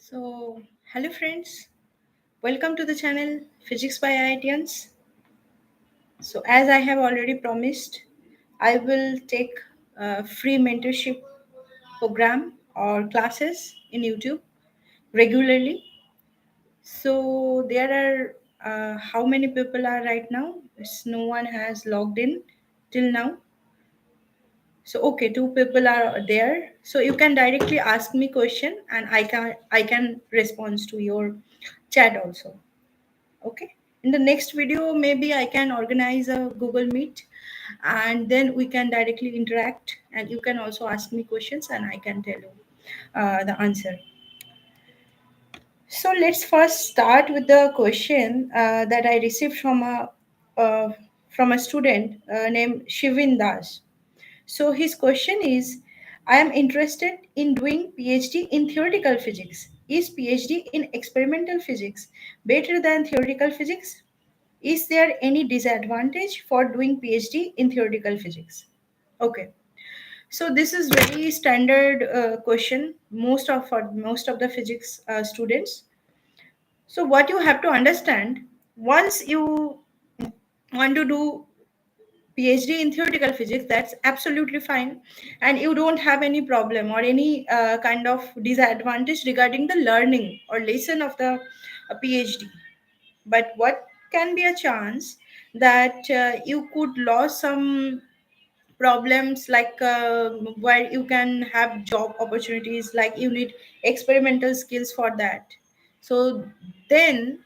Hello friends, welcome to the channel Physics by IITians. So, as I have already promised, I will take a free mentorship program or classes in YouTube regularly. So, there are how many people are right now? No one has logged in till now. So, okay, two people are there. So you can directly ask me question and I can respond to your chat also. Okay, in the next video maybe I can organize a Google Meet and then we can directly interact and you can also ask me questions and I can tell you the answer. So let's first start with the question that I received uh, from a student named Shivin Das. So his question is, I am interested in doing PhD in theoretical physics. Is PhD in experimental physics better than theoretical physics? Is there any disadvantage for doing PhD in theoretical physics? Okay, so this is very standard question for most of the physics students. So what you have to understand, once you want to do PhD in theoretical physics, that's absolutely fine, and you don't have any problem or any kind of disadvantage regarding the learning or lesson of the PhD. But what can be a chance that you could lose some problems like where you can have job opportunities, like you need experimental skills for that. So then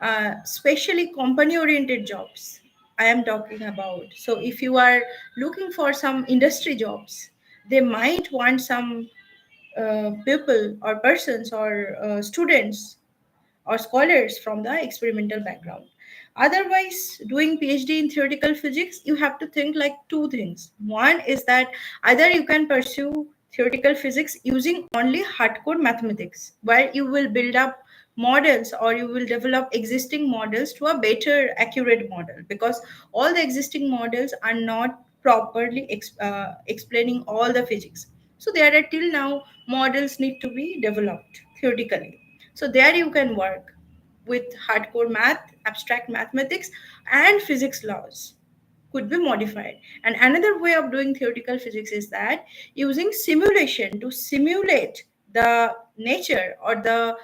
especially company oriented jobs I am talking about. So if you are looking for some industry jobs, they might want some people or persons or students or scholars from the experimental background. Otherwise, doing PhD in theoretical physics, you have to think like two things. One is that either you can pursue theoretical physics using only hardcore mathematics, where you will build up models or you will develop existing models to a better accurate model, because all the existing models are not properly explaining all the physics. So there are till now models need to be developed theoretically, so there you can work with hardcore math, abstract mathematics, and physics laws could be modified. And another way of doing theoretical physics is that using simulation to simulate the nature or the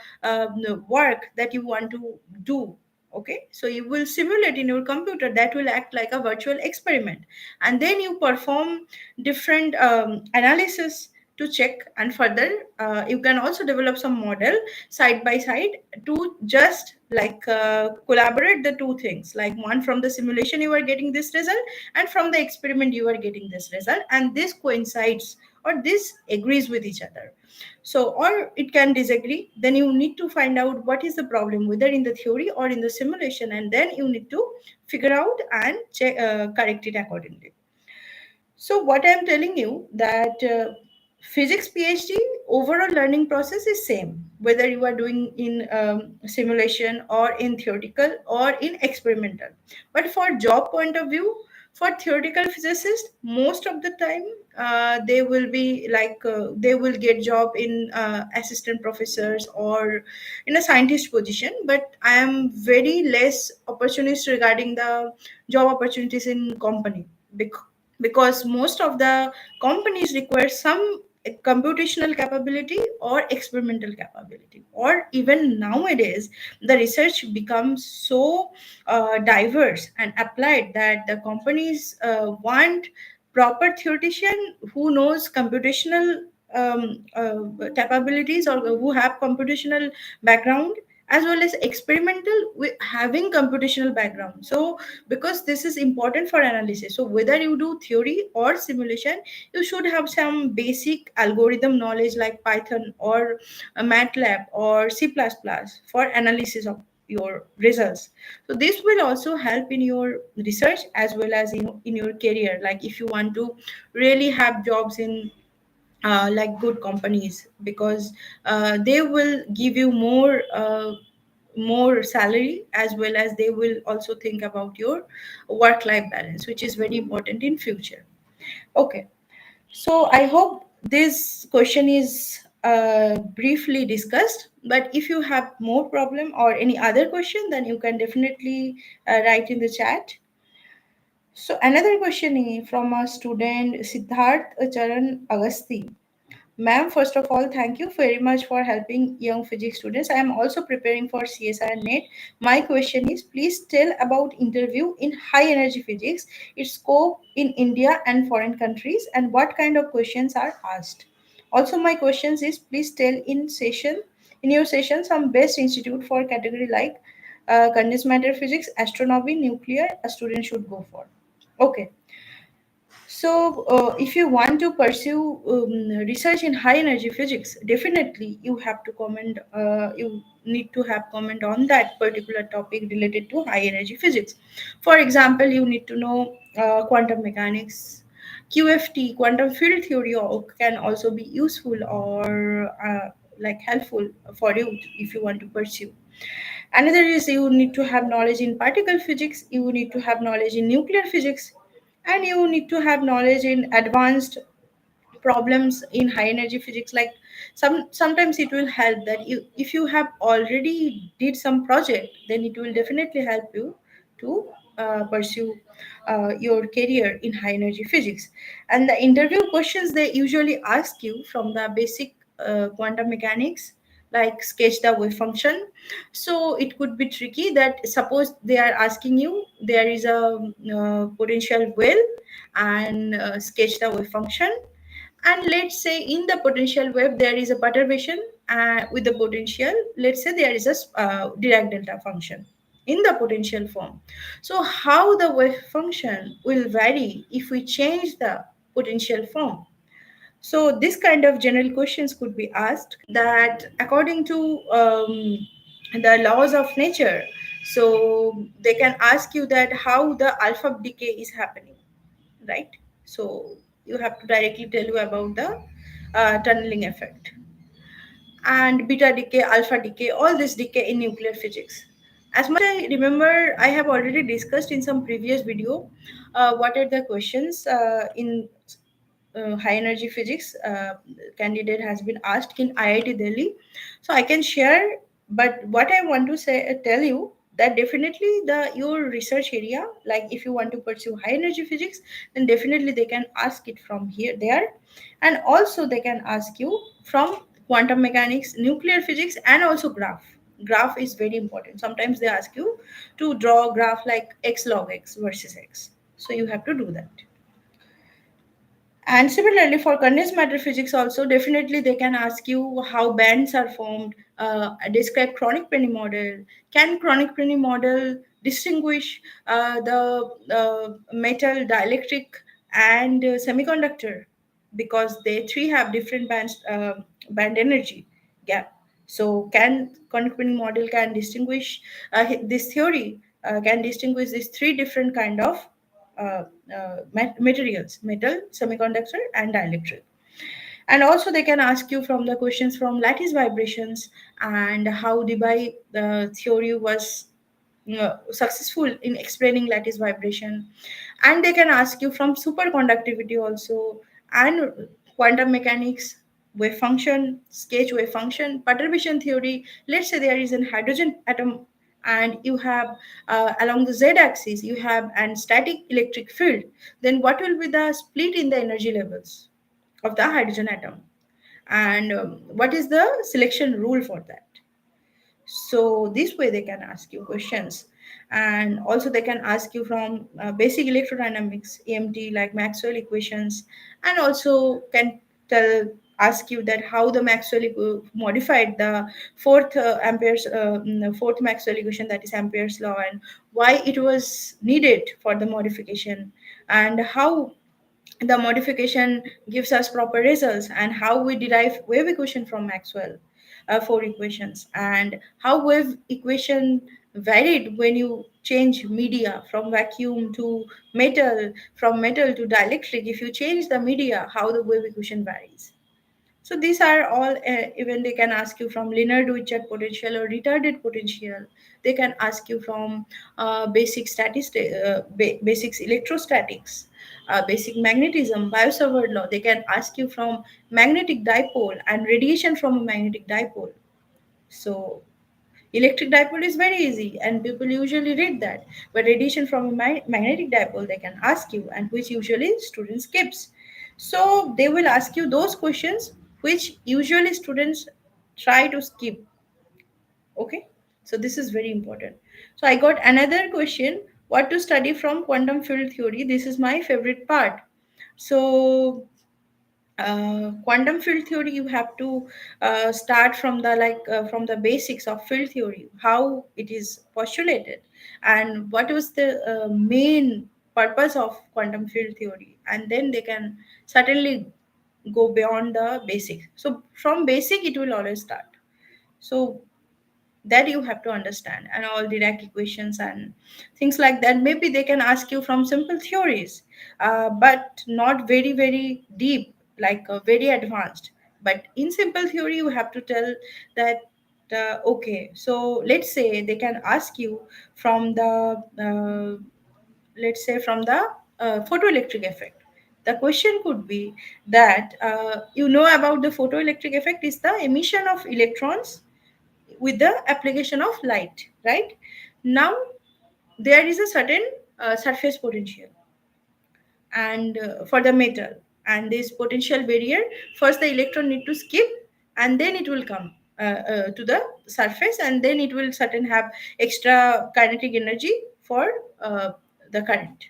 work that you want to do. Okay, so you will simulate in your computer, that will act like a virtual experiment, and then you perform different analysis to check, and further you can also develop some model side by side to just like collaborate the two things, like one from the simulation you are getting this result and from the experiment you are getting this result, and this coincides or this agrees with each other. So or it can disagree, then you need to find out what is the problem, whether in the theory or in the simulation, and then you need to figure out and correct it accordingly. So what I am telling you that physics PhD overall learning process is same, whether you are doing in simulation or in theoretical or in experimental. But for job point of view, for theoretical physicists, most of the time they will be like they will get job in assistant professors or in a scientist position. But I am very less opportunist regarding the job opportunities in company, because most of the companies require some computational capability or experimental capability, or even nowadays the research becomes so diverse and applied that the companies want proper theoretician who knows computational capabilities or who have computational background, as well as experimental with having computational background. So because this is important for analysis, so whether you do theory or simulation, you should have some basic algorithm knowledge like Python or MATLAB or C++ for analysis of your results. So this will also help in your research as well as in your career, like if you want to really have jobs in like good companies, because they will give you more salary, as well as they will also think about your work life balance, which is very important in future. Okay, so I hope this question is briefly discussed. But if you have more problem or any other question, then you can definitely write in the chat. So another question is from a student, Siddharth Charan Agasti. Ma'am, first of all, thank you very much for helping young physics students. I am also preparing for CSIR NET. My question is, please tell about interview in high energy physics, its scope in India and foreign countries, and what kind of questions are asked. Also, my questions is, please tell in your session some best institute for category like condensed matter physics, astronomy, nuclear a student should go for. Okay. So, if you want to pursue research in high energy physics, definitely you have to comment. You need to have comment on that particular topic related to high energy physics. For example, you need to know quantum mechanics, QFT, quantum field theory, or can also be useful or like helpful for you if you want to pursue. Another is you need to have knowledge in particle physics, you need to have knowledge in nuclear physics, and you need to have knowledge in advanced problems in high energy physics. Like sometimes it will help that you, if you have already did some project, then it will definitely help you to pursue your career in high energy physics. And the interview questions they usually ask you from the basic quantum mechanics, like sketch the wave function. So it could be tricky that suppose they are asking you there is a potential well, and sketch the wave function. And let's say in the potential wave there is a perturbation with the potential, let's say there is a Dirac delta function in the potential form. So how the wave function will vary if we change the potential form. So this kind of general questions could be asked, that according to the laws of nature, so they can ask you that how the alpha decay is happening, right? So you have to directly tell you about the tunneling effect and beta decay, alpha decay, all this decay in nuclear physics. As much I remember, I have already discussed in some previous video what are the questions in high energy physics candidate has been asked in IIT Delhi. So I can share, but what I want to say tell you that definitely the your research area, like if you want to pursue high energy physics, then definitely they can ask it from here there, and also they can ask you from quantum mechanics, nuclear physics, and also graph. Graph is very important. Sometimes they ask you to draw a graph like x log x versus x, so you have to do that. And similarly, for condensed matter physics, also definitely they can ask you how bands are formed, describe chronic Penny model. Can chronic Penny model distinguish the metal, dielectric, and semiconductor, because they three have different band energy gap. So, can chronic Penny model can distinguish this theory can distinguish these three different kind of uh, materials: metal, semiconductor, and dielectric. And also they can ask you from the questions from lattice vibrations and how Debye theory was successful in explaining lattice vibration. And they can ask you from superconductivity also, and quantum mechanics, wave function, sketch wave function, perturbation theory. Let's say there is an hydrogen atom, and you have along the z-axis you have an static electric field, then what will be the split in the energy levels of the hydrogen atom, and what is the selection rule for that. So this way they can ask you questions. And also they can ask you from basic electrodynamics, EMT, like Maxwell equations, and also can tell ask you that how the Maxwell modified the fourth Maxwell equation, that is Ampere's law, and why it was needed for the modification, and how the modification gives us proper results, and how we derive wave equation from Maxwell four equations, and how wave equation varied when you change media from vacuum to metal, from metal to dielectric. If you change the media, how the wave equation varies. So these are all, even they can ask you from linear Dirichlet potential or retarded potential. They can ask you from basics electrostatics, basic magnetism, Biot-Savart law. They can ask you from magnetic dipole and radiation from a magnetic dipole. So electric dipole is very easy and people usually read that. But radiation from a magnetic dipole they can ask you, and which usually students skips. So they will ask you those questions which usually students try to skip. Okay, so this is very important. So I got another question: what to study from quantum field theory? This is my favorite part. So quantum field theory, you have to start from the from the basics of field theory, how it is postulated, and what was the main purpose of quantum field theory, and then they can certainly go beyond the basics. So from basic it will always start. So that you have to understand, and all Dirac equations and things like that. Maybe they can ask you from simple theories, but not very very deep, like very advanced. But in simple theory you have to tell that okay, so let's say they can ask you from the let's say from the photoelectric effect. The question could be that you know about the photoelectric effect is the emission of electrons with the application of light, right? Now there is a certain surface potential, and for the metal, and this potential barrier, first the electron need to skip, and then it will come to the surface, and then it will certain have extra kinetic energy for the current.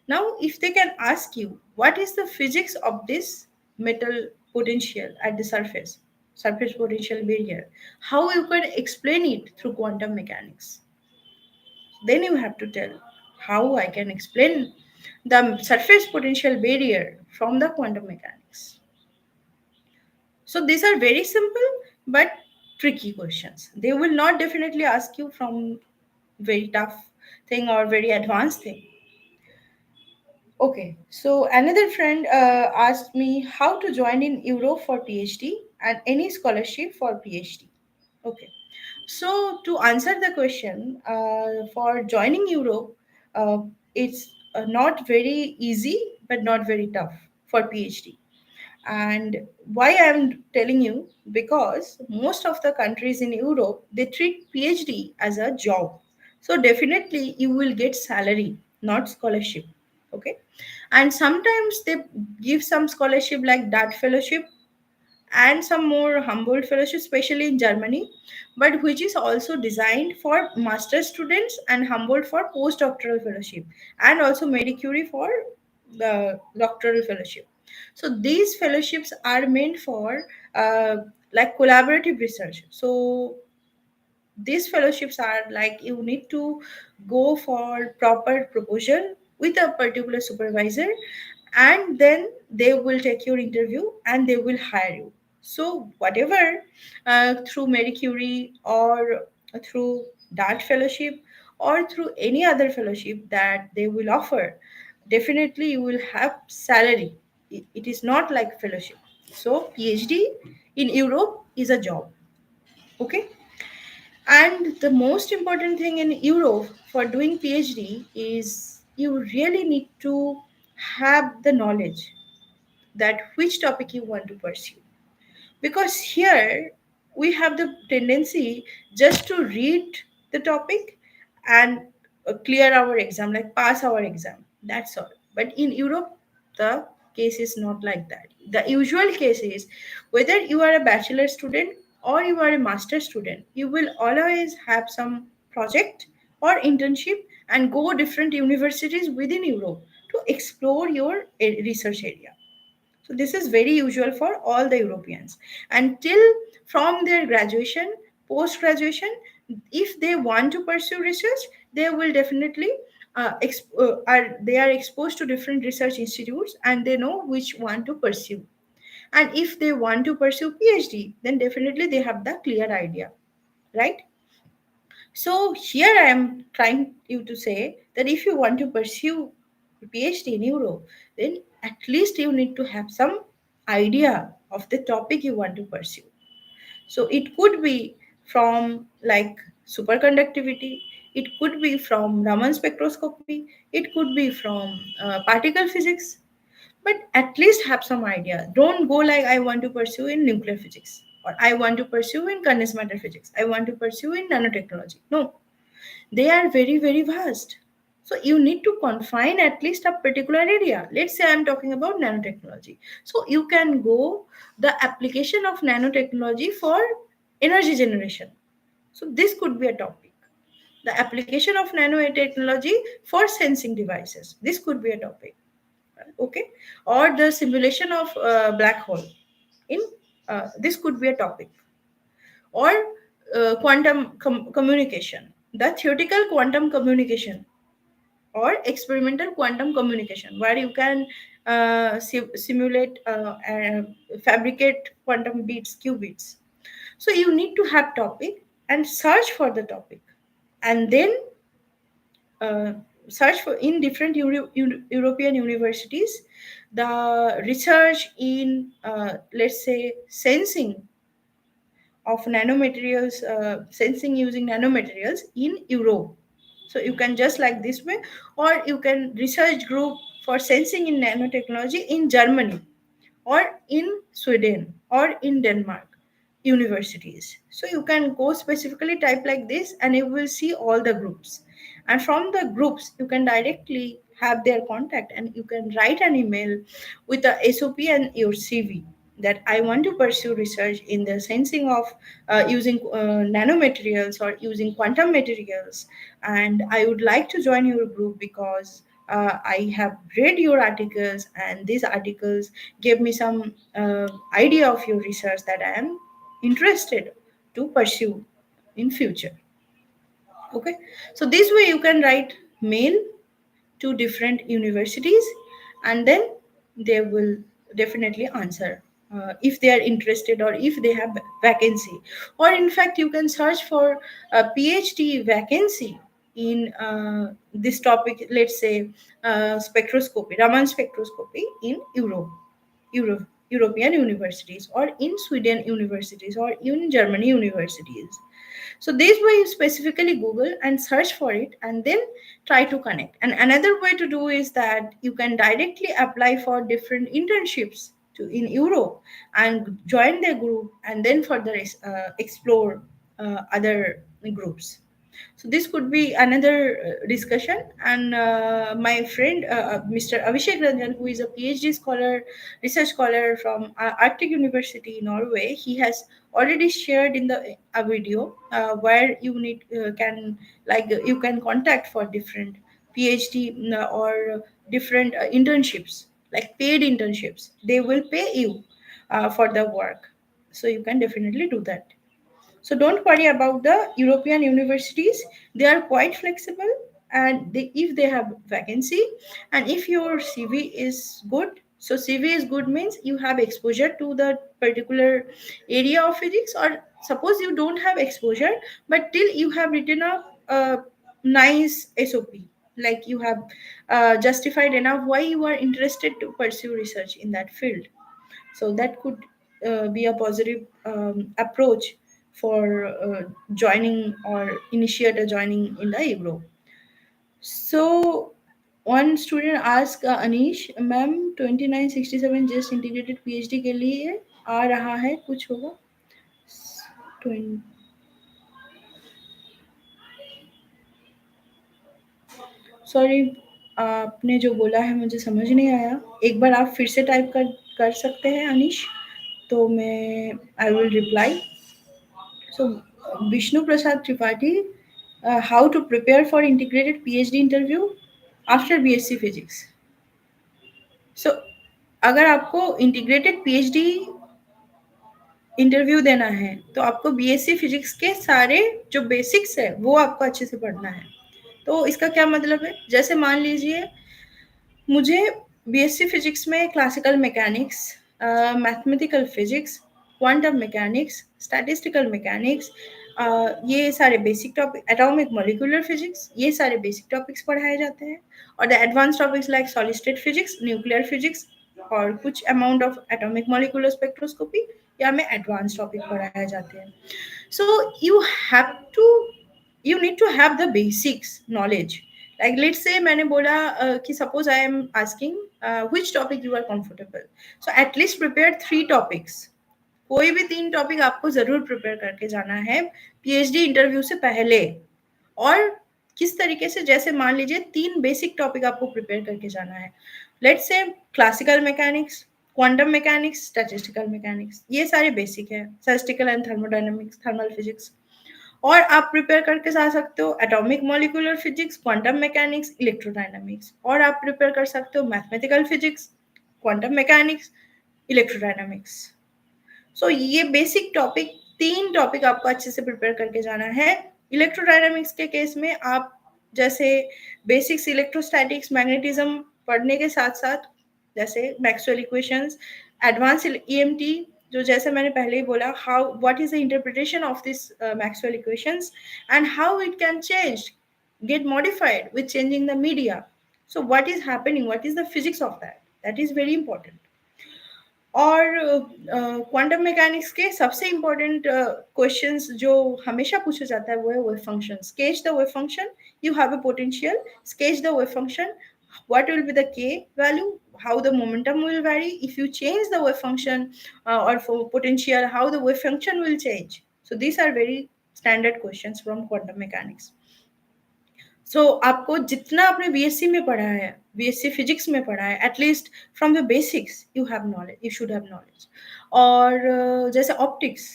Now if they can ask you what is the physics of this metal potential at the surface potential barrier, how you can explain it through quantum mechanics, then you have to tell how I can explain the surface potential barrier from the quantum mechanics. So these are very simple but tricky questions. They will not definitely ask you from very tough thing or very advanced thing. Okay, so another friend asked me how to join in Europe for PhD and any scholarship for PhD. Okay, so to answer the question, for joining Europe, it's not very easy but not very tough for PhD. And why I'm telling you, because most of the countries in Europe they treat PhD as a job. So definitely you will get salary, not scholarship. Okay, and sometimes they give some scholarship like that fellowship and some more Humboldt fellowship, especially in Germany, but which is also designed for master students, and Humboldt for postdoctoral fellowship, and also Marie Curie for the doctoral fellowship. So these fellowships are meant for like collaborative research. So these fellowships are like you need to go for proper proposal with a particular supervisor, and then they will take your interview and they will hire you. So whatever, through Marie Curie or through that fellowship or through any other fellowship that they will offer, definitely you will have salary. It is not like fellowship. So PhD in Europe is a job. Okay, and the most important thing in Europe for doing PhD is you really need to have the knowledge that which topic you want to pursue. Because here we have the tendency just to read the topic and clear our exam, like pass our exam. That's all. But in Europe, the case is not like that. The usual case is whether you are a bachelor student or you are a master student, you will always have some project or internship and go different universities within Europe to explore your research area. So this is very usual for all the Europeans. Until from their graduation, post graduation, if they want to pursue research, they will definitely they are exposed to different research institutes and they know which one to pursue. And if they want to pursue PhD, then definitely they have the clear idea, right? So here I am trying you to say that if you want to pursue PhD in Europe, then at least you need to have some idea of the topic you want to pursue. So it could be from like superconductivity, it could be from Raman spectroscopy, it could be from particle physics, but at least have some idea. Don't go like I want to pursue in nuclear physics, or I want to pursue in condensed matter physics, I want to pursue in nanotechnology. No, they are very, very vast. So you need to confine at least a particular area. Let's say I'm talking about nanotechnology. So you can go the application of nanotechnology for energy generation. So this could be a topic. The application of nanotechnology for sensing devices. This could be a topic. Okay. Or the simulation of black hole. In this could be a topic. Or quantum communication. The theoretical quantum communication or experimental quantum communication, where you can simulate fabricate quantum bits, qubits. So you need to have topic and search for the topic, and then uh, search for in different European universities the research in let's say sensing of nanomaterials, sensing using nanomaterials in Europe. So you can just like this way, or you can research group for sensing in nanotechnology in Germany, or in Sweden, or in Denmark universities. So you can go specifically type like this and you will see all the groups. And from the groups, you can directly have their contact and you can write an email with the SOP and your CV that I want to pursue research in the sensing of using nanomaterials or using quantum materials. And I would like to join your group because I have read your articles, and these articles gave me some idea of your research that I am interested to pursue in future. Okay, so this way you can write mail to different universities, and then they will definitely answer if they are interested or if they have vacancy. Or in fact you can search for a PhD vacancy in this topic, let's say spectroscopy, Raman spectroscopy in European universities, or in Sweden universities, or in Germany universities. So this way you specifically Google and search for it and then try to connect. And another way to do is that you can directly apply for different internships to in Europe and join their group and then further explore other groups. So this could be another discussion. And my friend, Mr. Abhishek Ranjan, who is a PhD scholar, research scholar from Arctic University in Norway, he has already shared in the a video where you need can like you can contact for different PhD or different internships, like paid internships. They will pay you for the work, so you can definitely do that. So don't worry about the European universities. They are quite flexible, and if they have vacancy, and if your CV is good, so CV is good means you have exposure to the particular area of physics, or suppose you don't have exposure, but till you have written a nice SOP, like you have justified enough why you are interested to pursue research in that field. So that could be a positive approach for joining or initiate a joining in the Europe. So one student asked Anish, ma'am 2967 just integrated PhD के लिए आ रहा है, कुछ होगा? 20 sorry, आपने जो बोला है मुझे समझ नहीं आया, एक बार आप फिर से टाइप कर सकते हैं अनीश, तो मैं I will reply. So, Vishnu Prasad Tripathi, how to prepare for integrated PhD interview after BSc Physics. So, अगर आपको integrated PhD इंटरव्यू देना है तो आपको बीएससी फिजिक्स के सारे जो बेसिक्स है वो आपको अच्छे से पढ़ना है. तो इसका क्या मतलब है, जैसे मान लीजिए मुझे बीएससी फिजिक्स में classical mechanics, mathematical physics, quantum mechanics, statistical mechanics, ये सारे basic topic, atomic molecular physics, ये सारे बेसिक टॉपिक्स पढ़ाए जाते हैं. और the advance topics like solid state physics, nuclear physics, और कुछ amount of atomic molecular spectroscopy या में एडवांस टॉपिक पढ़ाए जाते हैं. So you have to, you need to have the basics knowledge. Like let's say मैंने बोला कि suppose I am asking which topic you are comfortable. So at least prepare 3 topics. कोई भी 3 टॉपिक आपको जरूर प्रिपेयर करके जाना है पीएचडी इंटरव्यू से पहले. और किस तरीके से, जैसे मान लीजिए 3 बेसिक टॉपिक आपको प्रिपेयर करके जाना है. Let's say classical mechanics, quantum mechanics, statistical mechanics, ये सारे बेसिक है. Statistical and thermodynamics, thermal physics. और आप प्रिपेयर करके जा सकते हो atomic molecular physics, quantum mechanics, electrodynamics. और आप प्रिपेयर कर सकते हो mathematical physics, quantum mechanics, electrodynamics. So ये बेसिक टॉपिक, 3 टॉपिक आपको अच्छे से प्रिपेयर करके जाना है. इलेक्ट्रोडायनामिक्स के केस में आप जैसे बेसिक्स इलेक्ट्रोस्टैटिक्स, मैग्नेटिज्म पढ़ने के साथ साथ जैसे मैक्सवेल इक्वेशंस, एडवांस ईएमटी, जो जैसे मैंने पहले ही बोला, how what is the interpretation of this Maxwell equations and how it can change, get modified with changing the media. So what is happening, what is the physics of that, that is very important. और quantum mechanics के सबसे important questions जो हमेशा पूछा जाता है वो है wave function. Sketch the wave function, you have a potential, sketch the wave function, what will be the k value, how the momentum will vary if you change the wave function, or for potential how the wave function will change. So these are very standard questions from quantum mechanics. आपको जितना आपने BSc में पढ़ा है, BSc physics में पढ़ा है, at least from the basics you have knowledge, you should have knowledge. और जैसे ऑप्टिक्स,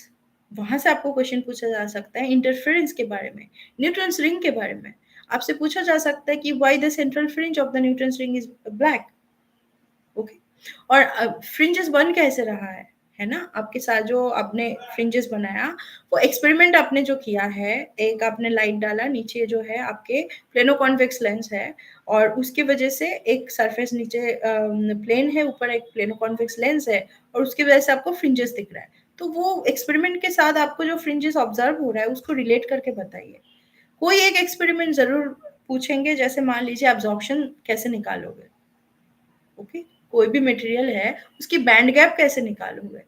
वहां से आपको क्वेश्चन पूछा जा सकता है इंटरफेरेंस के बारे में, न्यूट्रॉन्स रिंग के बारे में. आपसे पूछा जा सकता है कि why the central fringe of the neutrons ring is black. Okay. और फ्रिंजेस बन कैसे रहा है ना. आपके साथ जो आपने फ्रिंजेस बनाया, वो एक्सपेरिमेंट आपने जो किया है, एक आपने लाइट डाला, नीचे जो है आपके प्लेनो कॉन्वेक्स लेंस है, और उसकी वजह से एक सरफेस नीचे प्लेन है, ऊपर एक प्लेनो कॉन्वेक्स लेंस है, और उसकी वजह से आपको फ्रिंजेस दिख रहा है. तो वो एक्सपेरिमेंट के साथ आपको जो फ्रिंजेस ऑब्जर्व हो रहा है उसको रिलेट करके बताइए. कोई एक एक्सपेरिमेंट जरूर पूछेंगे, जैसे मान लीजिए एब्जॉर्प्शन कैसे निकालोगे. ओके. कोई भी मटेरियल है उसकी बैंड गैप कैसे निकालोगे.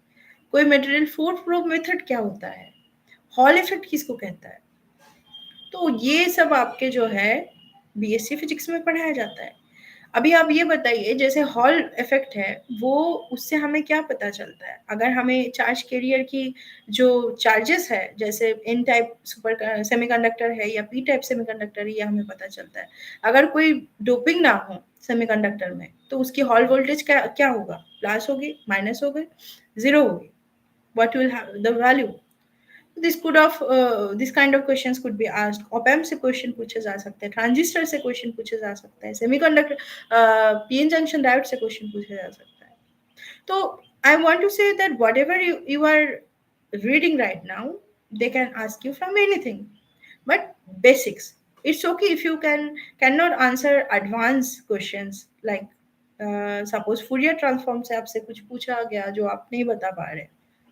कोई मटेरियल फोर्थ प्रोब मेथड क्या होता है, हॉल इफेक्ट किसको कहता है. तो ये सब आपके जो है बीएससी फिजिक्स में पढ़ाया जाता है. अभी आप ये बताइए, जैसे हॉल इफेक्ट है, वो उससे हमें क्या पता चलता है. अगर हमें चार्ज कैरियर की जो चार्जेस है, जैसे एन टाइप सुपर सेमीकंडक्टर है या पी टाइप सेमीकंडक्टर है, ये हमें पता चलता है. अगर कोई डोपिंग ना हो सेमीकंडक्टर में, तो उसकी हॉल वोल्टेज क्या क्या होगा, प्लस होगी, माइनस होगी, जीरो होगी. What will have the value. This kind of questions could be asked. Op-amp से क्वेश्चन पूछे जा सकते हैं, ट्रांजिस्टर से क्वेश्चन पूछे जा सकता है, सेमीकंडक्टर पीएन जंक्शन डायोड से क्वेश्चन पूछा जा सकता है. तो I want to say that whatever you are reading right now, they can ask you from anything, but basics. It's okay if you cannot answer advanced questions like suppose Fourier transform से आपसे कुछ पूछा गया जो आप नहीं बता पा रहे.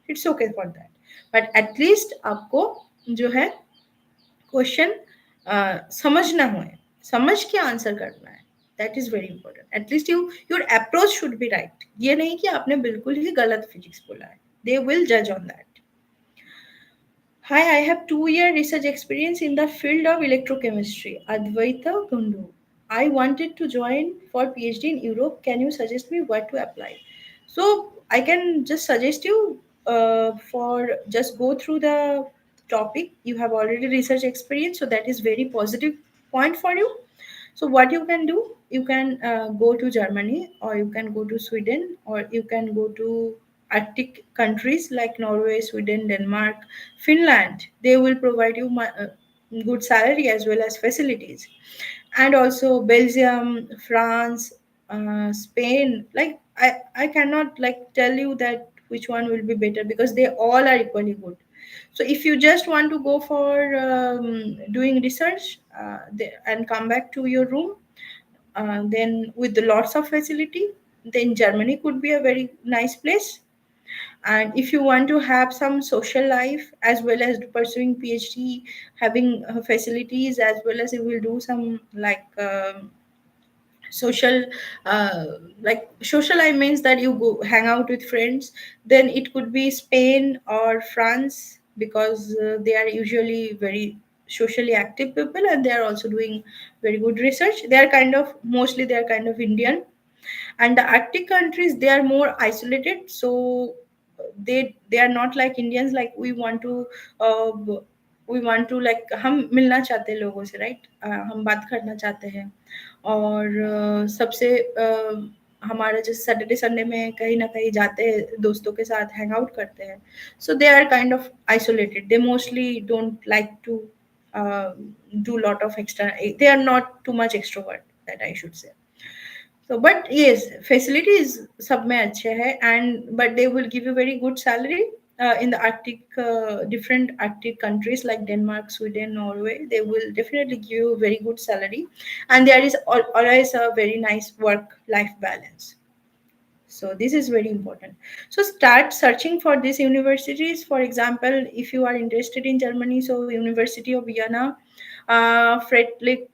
It's okay for that. But at least आपको जो है क्वेश्चन समझना है, समझ के आंसर करना है. That is very important. At least your approach should be right. ये नहीं कि आपने बिल्कुल ही गलत फिजिक्स बोला है. दे विल जज on that. Hi, I have 2-year research experience in the field of electrochemistry. Advaita Gundu. I wanted to join for PhD in Europe. Can you suggest me where to apply? So I can just suggest you for just go through the topic. You have already research experience, so that is very positive point for you. So what you can do, you can go to Germany, or you can go to Sweden, or you can go to Arctic countries like Norway, Sweden, Denmark, Finland. They will provide you good salary as well as facilities. And also Belgium, France, Spain. Like I cannot like tell you that which one will be better, because they all are equally good. So if you just want to go for doing research and come back to your room, then with the lots of facility, then Germany could be a very nice place. And if you want to have some social life as well as pursuing PhD, having facilities, as well as you will do some like social, uh, like social I means that you go hang out with friends. Then it could be Spain or France, because they are usually very socially active people, and they are also doing very good research. They are kind of, mostly they are kind of Indian. And the Arctic countries, they are more isolated, so they are not like Indians, like we want to like हम मिलना चाहते हैं लोगों से, right, हम बात करना चाहते हैं। और सबसे हमारा जैसे सैटरडे संडे में कहीं ना कहीं जाते हैं, दोस्तों के साथ हैंग आउट करते हैं। So they are kind of isolated, they mostly don't like to do lot of extra, they are not too much extrovert, that I should say. So but yes, facilities सब में अच्छे हैं, and but they will give you very good salary in the Arctic, different Arctic countries like Denmark, Sweden, Norway. They will definitely give you very good salary, and there is always a very nice work life balance. So this is very important. So start searching for these universities. For example, if you are interested in Germany, so University of Vienna, Frederick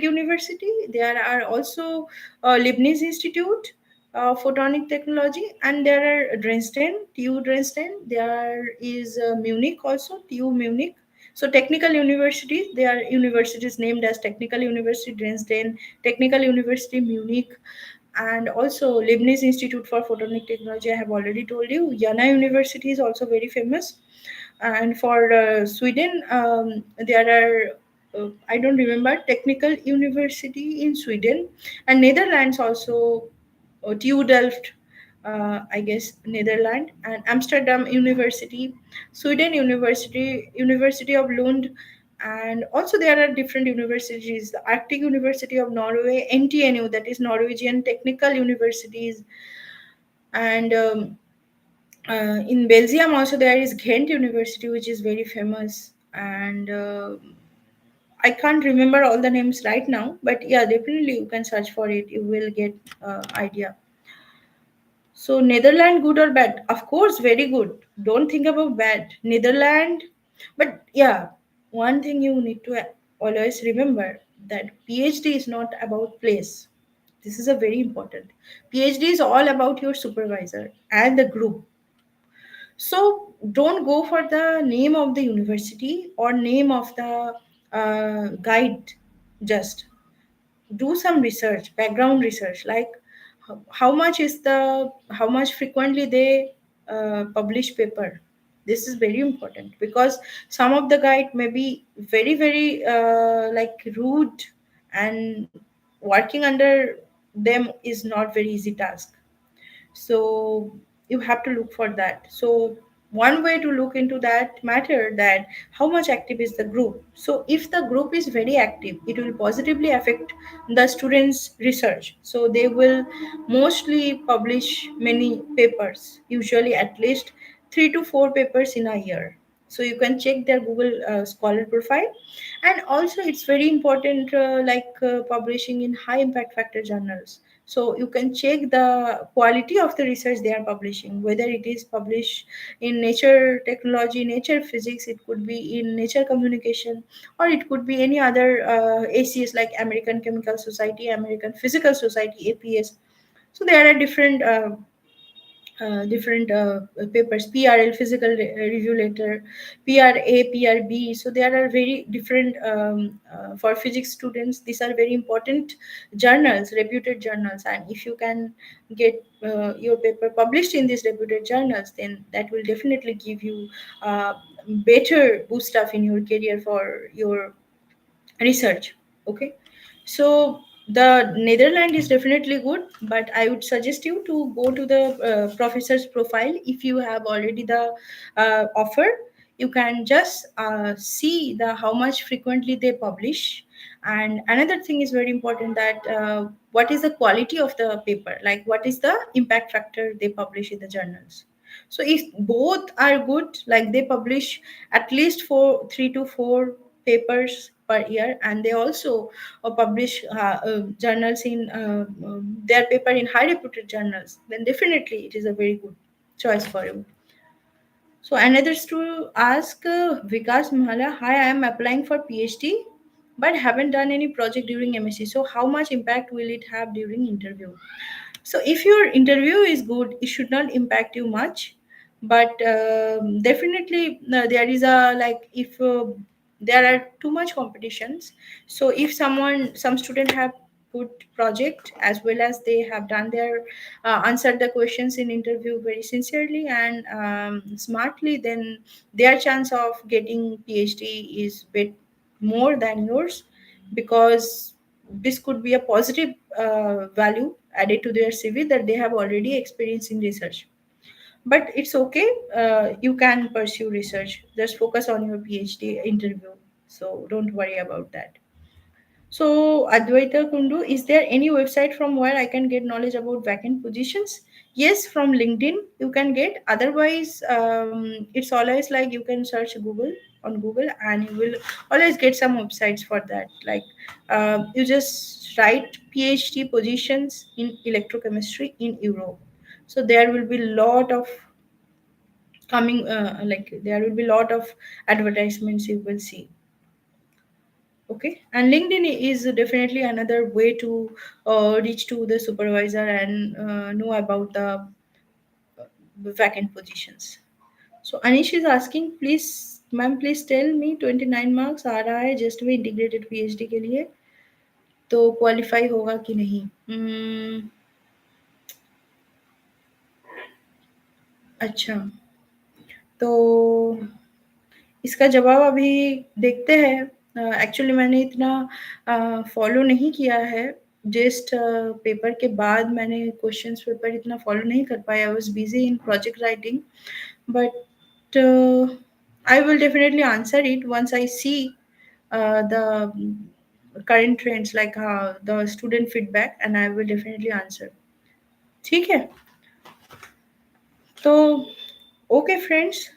University. There are also Leibniz Institute, photonic technology, and there are Dresden, TU Dresden. There is Munich also, TU Munich. So technical universities, there are universities named as Technical University Dresden, Technical University Munich, and also Leibniz Institute for Photonic Technology. I have already told you. Jana University is also very famous. And for Sweden, there are I don't remember, Technical University in Sweden, and Netherlands also, TU Delft, I guess Netherlands, and Amsterdam University, Sweden University, University of Lund, and also there are different universities, the Arctic University of Norway, NTNU, that is Norwegian Technical Universities, and in Belgium also there is Ghent University, which is very famous, and I can't remember all the names right now, but yeah, definitely you can search for it. You will get idea. So Netherlands, good or bad? Of course, very good. Don't think about bad. Netherlands, but yeah, one thing you need to always remember, that PhD is not about place. This is a very important. PhD is all about your supervisor and the group. So don't go for the name of the university or name of the guide. Just do some research, background research, like how much is the, how much frequently they publish paper. This is very important, because some of the guide may be very very like rude, and working under them is not very easy task. So you have to look for that. So one way to look into that matter, that how much active is the group. So if the group is very active, it will positively affect the students research. So they will mostly publish many papers, usually at least 3 to 4 papers in a year. So you can check their Google Scholar profile. And also it's very important, publishing in high impact factor journals. So you can check the quality of the research they are publishing, whether it is published in nature technology, nature physics, it could be in nature communication, or it could be any other ACS, like American Chemical Society, American Physical Society, APS. So there are different papers, PRL, physical review letter, PRA, PRB. So there are very different, for physics students. These are very important journals, reputed journals. And if you can get your paper published in these reputed journals, then that will definitely give you better boost up in your career for your research. Okay, so the Netherlands is definitely good, but I would suggest you to go to the professor's profile. If you have already the offer, you can just see the how much frequently they publish. And another thing is very important, that what is the quality of the paper, like what is the impact factor they publish in the journals. So if both are good, like they publish at least 3 to 4 papers per year, and they also publish journals in their paper in high reputed journals, then definitely it is a very good choice for you. So another to ask, Vikas Mahala, hi, I am applying for PhD. but haven't done any project during MSc. So how much impact will it have during interview? So if your interview is good, it should not impact you much, but definitely there is a like if there are too much competitions. So if some student have put project as well as they have done their answered the questions in interview very sincerely and smartly, then their chance of getting PhD is bit more than yours, because this could be a positive value added to their CV that they have already experience in research. But it's okay, you can pursue research, just focus on your PhD interview, so don't worry about that. So, Advaita Kundu, is there any website from where I can get knowledge about vacant positions? Yes, from LinkedIn you can get. Otherwise, it's always like you can search Google on Google, and you will always get some websites for that. Like you just write PhD positions in electrochemistry in Europe. So there will be lot of coming, like there will be lot of advertisements you will see. Okay, and LinkedIn is definitely another way to reach to the supervisor and know about the vacant positions. So Anish is asking, please ma'am, please tell me 29 marks आ रहा है just में integrated PhD के लिए, तो qualify होगा कि नहीं? अच्छा, तो इसका जवाब अभी देखते हैं। एक्चुअली मैंने इतना फॉलो नहीं किया है, जस्ट पेपर के बाद मैंने क्वेश्चंस पेपर इतना फॉलो नहीं कर पाया, I was busy in project writing, but I will definitely answer it once I see the current trends, like the student feedback, and I will definitely answer. ठीक है, तो okay friends,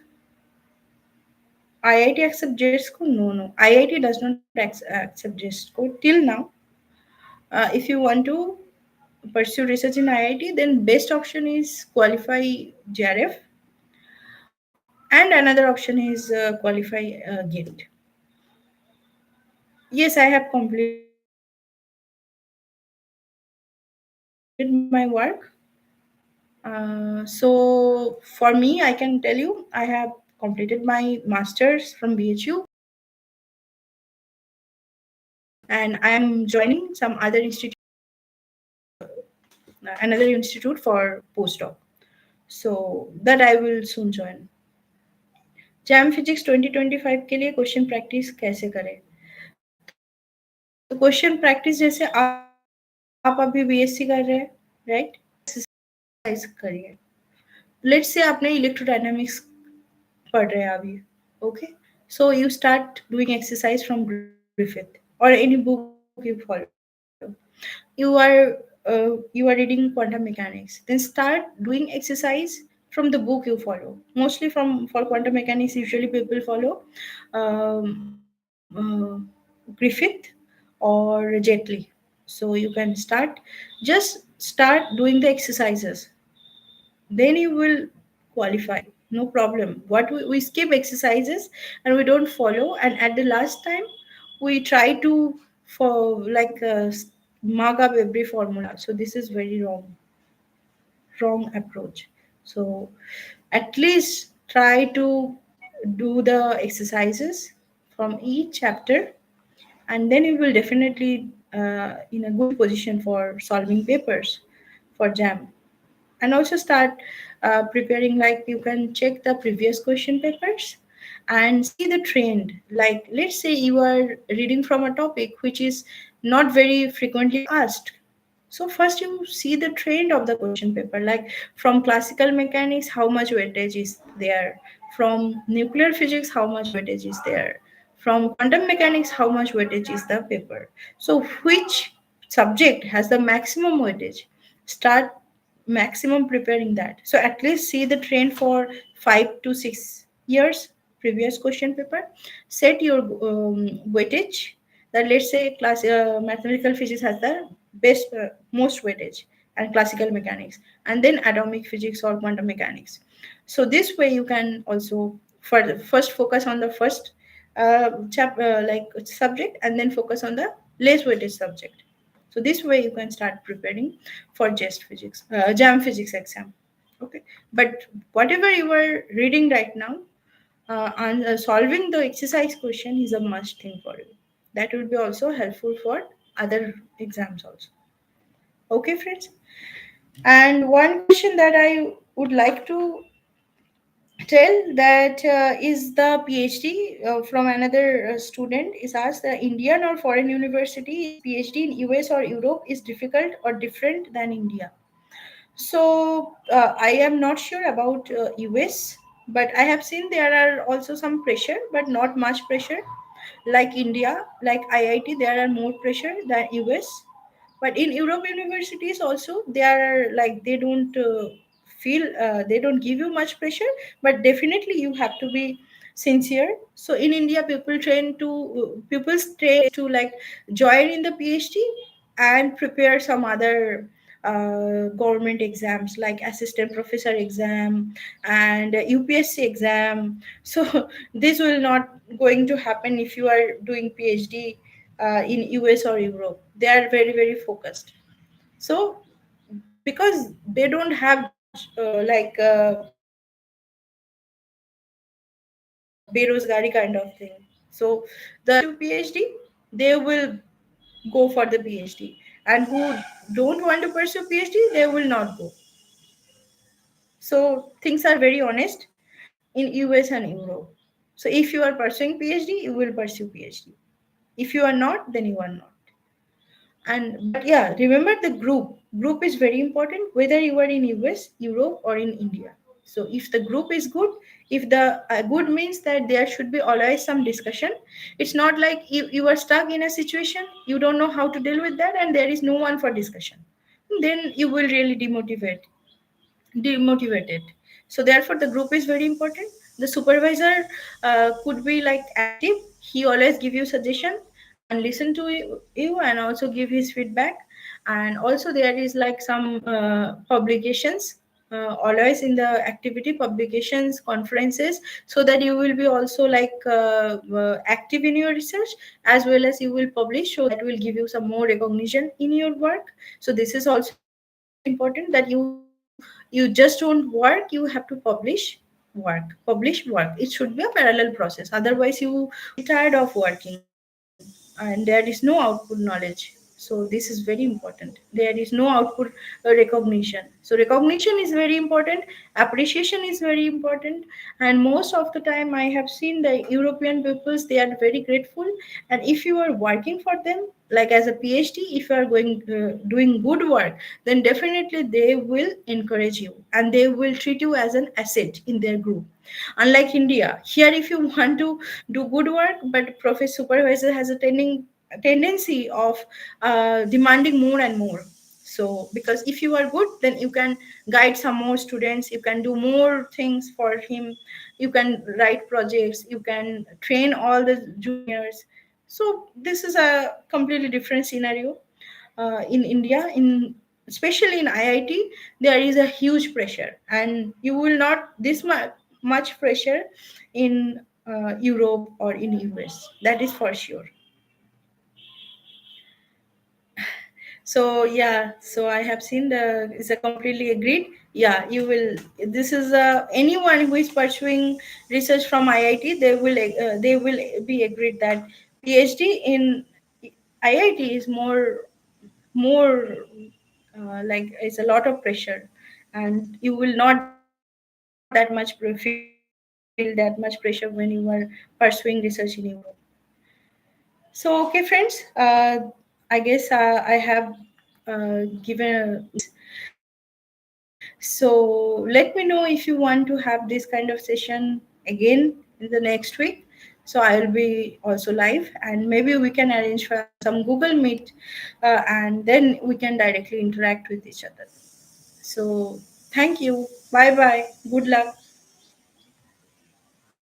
IIT accept JEST code? No, no. IIT does not accept JEST code till now. If you want to pursue research in IIT, then best option is qualify JRF, and another option is qualify GATE. Yes, I have completed my work. So for me, I can tell you, I have completed my master's from BHU, and I am joining some other institute, another institute for postdoc. So that I will soon join. Jam physics 2025 के लिए question practice कैसे करें? तो question practice जैसे आप अभी BSc कर रहे हैं, राइट? एक्सरसाइज करिए। लेट्स से आपने इलेक्ट्रोडायनामिक्स पढ़ रहे हैं अभी, okay? So you start doing exercise from Griffith or any book you follow. You are you are reading quantum mechanics. Then start doing exercise from the book you follow. Mostly for quantum mechanics, usually people follow Griffith or Jetly. So you can just start doing the exercises, then you will qualify, no problem. What we skip exercises and we don't follow, and at the last time we try to for like mark up every formula. So this is very wrong approach. So at least try to do the exercises from each chapter, and then you will definitely in a good position for solving papers for jam. And also start preparing, like you can check the previous question papers and see the trend. Like let's say you are reading from a topic which is not very frequently asked, so first you see the trend of the question paper, like from classical mechanics how much weightage is there, from nuclear physics how much weightage is there, from quantum mechanics how much weightage is the paper. So which subject has the maximum weightage, start maximum preparing that. So at least see the trend for 5 to 6 years previous question paper, set your weightage, that let's say class mathematical physics has the best most weightage, and classical mechanics, and then atomic physics or quantum mechanics. So this way you can also first focus on the first like subject, and then focus on the less weighted subject. So this way you can start preparing for JAM physics exam. Okay, but whatever you are reading right now, and solving the exercise question is a must thing for you. That will be also helpful for other exams also. Okay, friends. And one question that I would like to tell that is the PhD from another student is asked, the Indian or foreign university is PhD in US or Europe is difficult or different than India? So I am not sure about US, but I have seen there are also some pressure, but not much pressure. Like India, like IIT, there are more pressure than US. But in Europe universities also, they are like they don't they don't give you much pressure, but definitely you have to be sincere. So in India, pupils train to like join in the PhD and prepare some other government exams like assistant professor exam and UPSC exam. So this will not going to happen if you are doing PhD in US or Europe. They are very very focused. So because they don't have berozgari kind of thing. So the PhD, they will go for the PhD, and who don't want to pursue PhD, they will not go. So things are very honest in US and Europe. So if you are pursuing PhD, you will pursue PhD. If you are not, then you are not. And but yeah, remember the group is very important whether you are in US, Europe, or in India. So if the group is good, if the good means that there should be always some discussion. It's not like you are stuck in a situation, you don't know how to deal with that, and there is no one for discussion. Then you will really demotivated. So therefore the group is very important. The supervisor could be like active. He always give you suggestion and listen to you and also give his feedback. And also there is like some publications, always in the activity publications conferences, so that you will be also like active in your research, as well as you will publish, so that will give you some more recognition in your work. So this is also very important, that you just don't work, you have to publish work. It should be a parallel process, otherwise you will be tired of working and there is no output knowledge. So this is very important, there is no output recognition. So recognition is very important, appreciation is very important. And most of the time I have seen the European peoples, they are very grateful. And if you are working for them, like as a PhD, if you are going doing good work, then definitely they will encourage you and they will treat you as an asset in their group. Unlike India, here if you want to do good work, but professor supervisor has a tendency of demanding more and more. So because if you are good, then you can guide some more students, you can do more things for him, you can write projects, you can train all the juniors. So this is a completely different scenario. In India, in especially in IIT, there is a huge pressure, and you will not this much pressure in Europe or in US. That is for sure. So yeah, so I have seen the is a completely agreed. Yeah, you will. This is anyone who is pursuing research from IIT, they will be agreed that PhD in IIT is more like it's a lot of pressure, and you will not that much feel that much pressure when you are pursuing research in Europe. So okay, friends, I guess I have given so let me know if you want to have this kind of session again in the next week. So I will be also live, and maybe we can arrange for some Google Meet, and then we can directly interact with each other. So thank you. Bye bye. Good luck.